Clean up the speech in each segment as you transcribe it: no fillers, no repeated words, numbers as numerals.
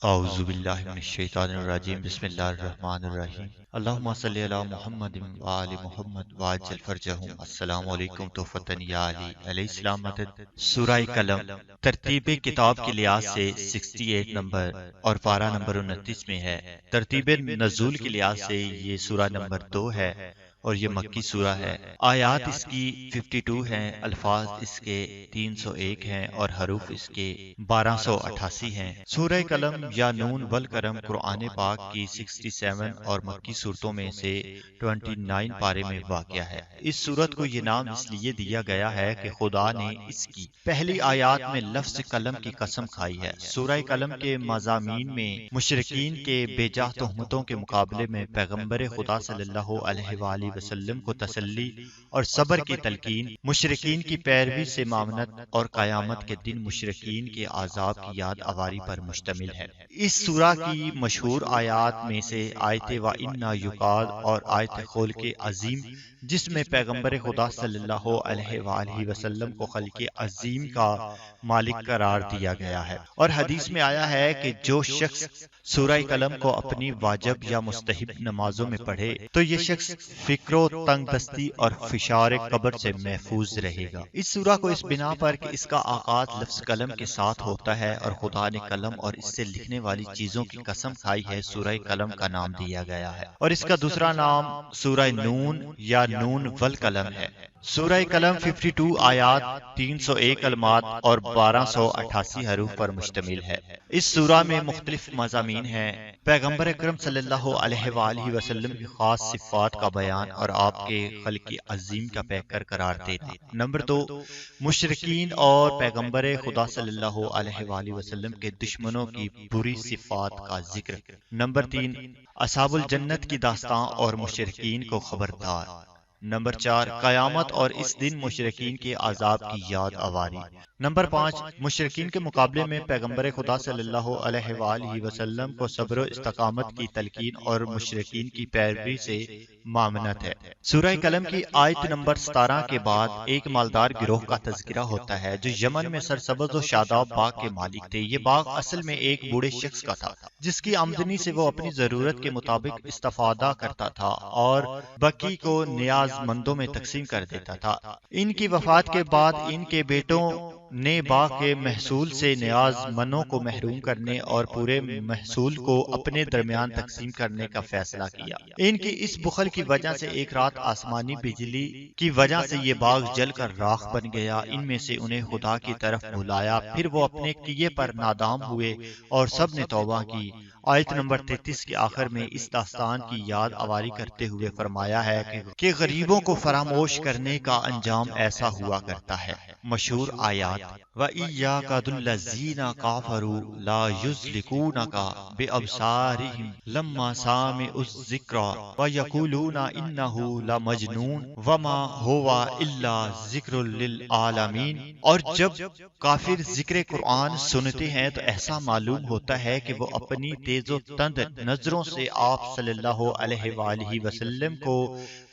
اعوذ باللہ من الشیطان الرجیم بسم اللہ الرحمن الرحیم اللہم صلی علی محمد وآل محمد وعجل فرجہم السلام علیکم توفتن یا علی علیہ السلام مدد سورہ قلم ترتیب کتاب کے لحاظ سے 68 نمبر اور پارہ نمبر 29 میں ہے۔ ترتیب نزول کے لحاظ سے یہ سورہ نمبر 2 ہے اور یہ مکی سورہ ہے۔ آیات اس کی 52 ہیں، الفاظ اس کے 301 ہیں اور حروف اس کے 1288 ہیں۔ سورہ قلم یا نون والقلم قرآن پاک کی 67 اور مکی صورتوں میں سے 29 پارے میں واقع ہے۔ اس سورت کو یہ نام اس لیے دیا گیا ہے کہ خدا نے اس کی پہلی آیات میں لفظ قلم کی قسم کھائی ہے۔ سورہ قلم کے مضامین میں مشرکین کے بے جا تہمتوں کے مقابلے میں پیغمبر خدا صلی اللہ علیہ وآلہ وسلم کو تسلی اور صبر کی تلقین، مشرکین کی پیروی سے مامنت اور قیامت کے دن مشرکین کے عذاب کی یاد آوری پر مشتمل ہے۔ اس سورہ کی مشہور آیات میں سے آیت وَإِنَّا يُقَادْ اور آیت خلق عظیم، جس میں پیغمبر خدا صلی اللہ علیہ وآلہ وسلم کو خلق عظیم کا مالک قرار دیا گیا ہے، اور حدیث میں آیا ہے کہ جو شخص سورہ قلم کو اپنی واجب یا مستحب نمازوں میں پڑھے تو یہ شخص فکر و تنگ دستی اور فشار قبر سے محفوظ رہے گا۔ اس سورہ کو اس بنا پر کہ اس کا آغاز لفظ قلم کے ساتھ ہوتا ہے اور خدا نے قلم اور اس سے لکھنے والی چیزوں کی قسم کھائی ہے، سورہ قلم کا نام دیا گیا ہے، اور اس کا دوسرا نام سورہ نون یا نون والقلم ہے۔ سورہ قلم 52 آیات، 301 کلمات اور 1288 حروف پر مشتمل ہے۔ اس سورہ میں مختلف مضامین ہیں۔ پیغمبر اکرم صلی اللہ علیہ وآلہ وسلم کی خاص صفات کا بیان اور آپ کے خلق عظیم کا پیکر قرار دینا۔ نمبر 2، مشرکین اور پیغمبر خدا صلی اللہ علیہ وآلہ وسلم کے دشمنوں کی بری صفات کا ذکر۔ نمبر 3، اصحاب الجنت کی داستان اور مشرکین کو خبردار۔ نمبر 4، قیامت اور اس دن مشرکین کے عذاب کی یاد آوری۔ نمبر 5، مشرکین کے مقابلے میں پیغمبر خدا صلی اللہ علیہ وآلہ وسلم کو صبر و استقامت کی تلقین اور مشرکین کی پیروی سے مامنت ہے۔ سورہ قلم کی آیت نمبر 17 کے بعد ایک مالدار گروہ کا تذکرہ ہوتا ہے جو یمن میں سرسبز و شاداب باغ کے مالک تھے۔ یہ باغ اصل میں ایک بوڑھے شخص کا تھا جس کی آمدنی سے وہ اپنی ضرورت کے مطابق استفادہ کرتا تھا اور باقی کو نیاز مندوں میں تقسیم کر دیتا تھا۔ ان کی وفات کے بعد ان کے بیٹوں نے باغ کے محصول سے نیاز مندوں کو محروم کرنے اور پورے محصول کو اپنے درمیان تقسیم کرنے کا فیصلہ کیا۔ ان کی اس بخل کی وجہ سے ایک رات آسمانی بجلی کی وجہ سے یہ باغ جل کر راکھ بن گیا۔ ان میں سے انہیں خدا کی طرف بلایا، پھر وہ اپنے کیے پر نادام ہوئے اور سب نے توبہ کی۔ آیت نمبر 33 کے آخر میں اس داستان کی یاد آوری کرتے ہوئے فرمایا ہے کہ غریبوں کو فراموش کرنے کا انجام ایسا ہوا کرتا ہے۔ مشہور آیات، وَإِيَّاكَ الَّذِينَ كَفَرُوا لَا يُزْلِقُونَكَ بِأَبْصَارِهِمْ لَمَّا سَمِعُوا الذِّكْرَ وَيَقُولُونَ إِنَّهُ لَمَجْنُونٌ وَمَا هُوَ إِلَّا ذِكْرٌ لِّلْعَالَمِينَ۔ اور جب کافر ذکر قرآن سنتے ہیں تو ایسا معلوم ہوتا ہے کہ وہ اپنی تیز و تند نظروں سے آپ صلی اللہ علیہ وآلہ وسلم کو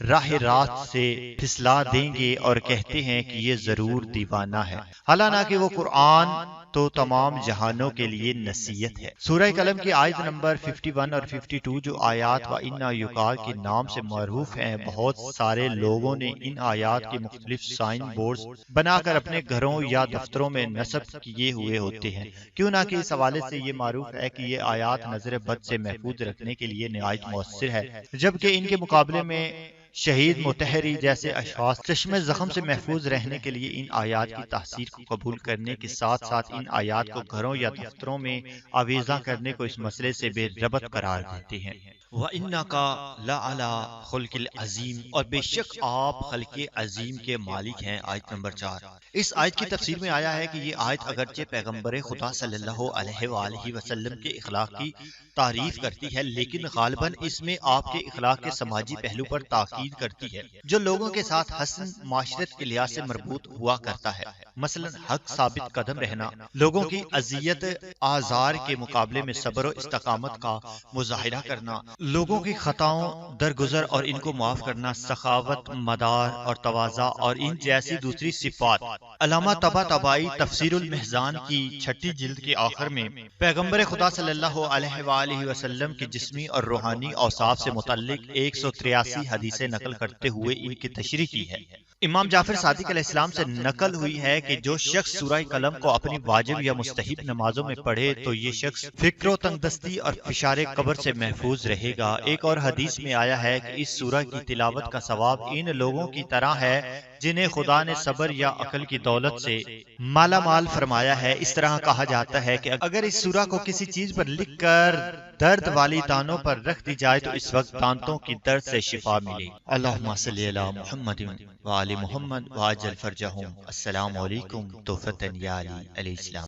راہ راست سے پھسلا دیں گے اور کہتے ہیں کہ یہ ضرور دیوانہ ہے، حالانکہ وہ قرآن تو تمام جہانوں کے لیے نصیحت ہے۔ سورہ قلم کی آیت نمبر 51 اور 52 جو آیات وَإِنَّا يُقَادْ کے نام سے معروف ہیں، بہت سارے لوگوں نے ان آیات کے مختلف سائن بورڈز بنا کر اپنے گھروں یا دفتروں میں نصب کیے ہوئے ہوتے ہیں، کیوں نہ کہ اس حوالے سے یہ معروف ہے کہ یہ آیات نظر بد سے محفوظ رکھنے کے لیے نہایت مؤثر ہے، جبکہ ان کے مقابلے میں شہید متحری جیسے اشخاص چشم زخم سے محفوظ رہنے کے لیے ان آیات کی تحذیر کو قبول کرنے کے ساتھ ساتھ ان آیات کو گھروں یا دفتروں میں آویزاں کرنے کو اس مسئلے سے بے ربط قرار دیتے ہیں۔ وَإِنَّكَ لَعَلَىٰ خُلُقٍ عَظِيمٍ، اور بے شک آپ خلق عظیم کے مالک ہیں۔ آیت نمبر 4۔ اس آیت کی تفسیر میں آیا ہے کہ یہ آیت اگرچہ پیغمبر خدا صلی اللہ علیہ وآلہ وسلم کے اخلاق کی تعریف کرتی ہے، لیکن غالباً اس میں آپ کے اخلاق کے سماجی پہلو پر تاکید تاکید کرتی ہے جو لوگوں کے ساتھ حسن معاشرت کے لحاظ سے مربوط ہوا کرتا ہے، مثلا حق ثابت قدم رہنا، لوگوں کی اذیت آزار کے مقابلے میں صبر و استقامت کا مظاہرہ کرنا، لوگوں کی خطاؤں درگزر اور ان کو معاف کرنا، سخاوت، مدار اور تواضع اور ان جیسی دوسری صفات۔ علامہ طباطبائی تفسیر المحزان کی 6 جلد کے آخر میں پیغمبر خدا صلی اللہ علیہ وآلہ وسلم کے جسمی اور روحانی اوصاف سے متعلق 183 حدیثیں نقل کرتے ہوئے ان کی تشریح کی ہے۔ امام جعفر صادق علیہ السلام سے نقل ہوئی ہے کہ جو شخص سورہ قلم کو اپنی واجب یا مستحب نمازوں میں پڑھے تو یہ شخص فکر و تنگ دستی اور فشار قبر سے محفوظ رہے گا۔ ایک اور حدیث میں آیا ہے کہ اس سورہ کی تلاوت کا ثواب ان لوگوں کی طرح ہے جنہیں خدا نے صبر یا عقل کی دولت سے مالا مال فرمایا ہے۔ اس طرح کہا جاتا ہے کہ اگر اس سورہ کو کسی چیز پر لکھ کر درد والی دانتوں پر رکھ دی جائے تو اس وقت دانتوں کی درد سے شفا ملے۔ اللہم صلی علی محمد وآل محمد وعجل فرجہم۔ السلام علیکم تحفۃ یا علی علیہ السلام۔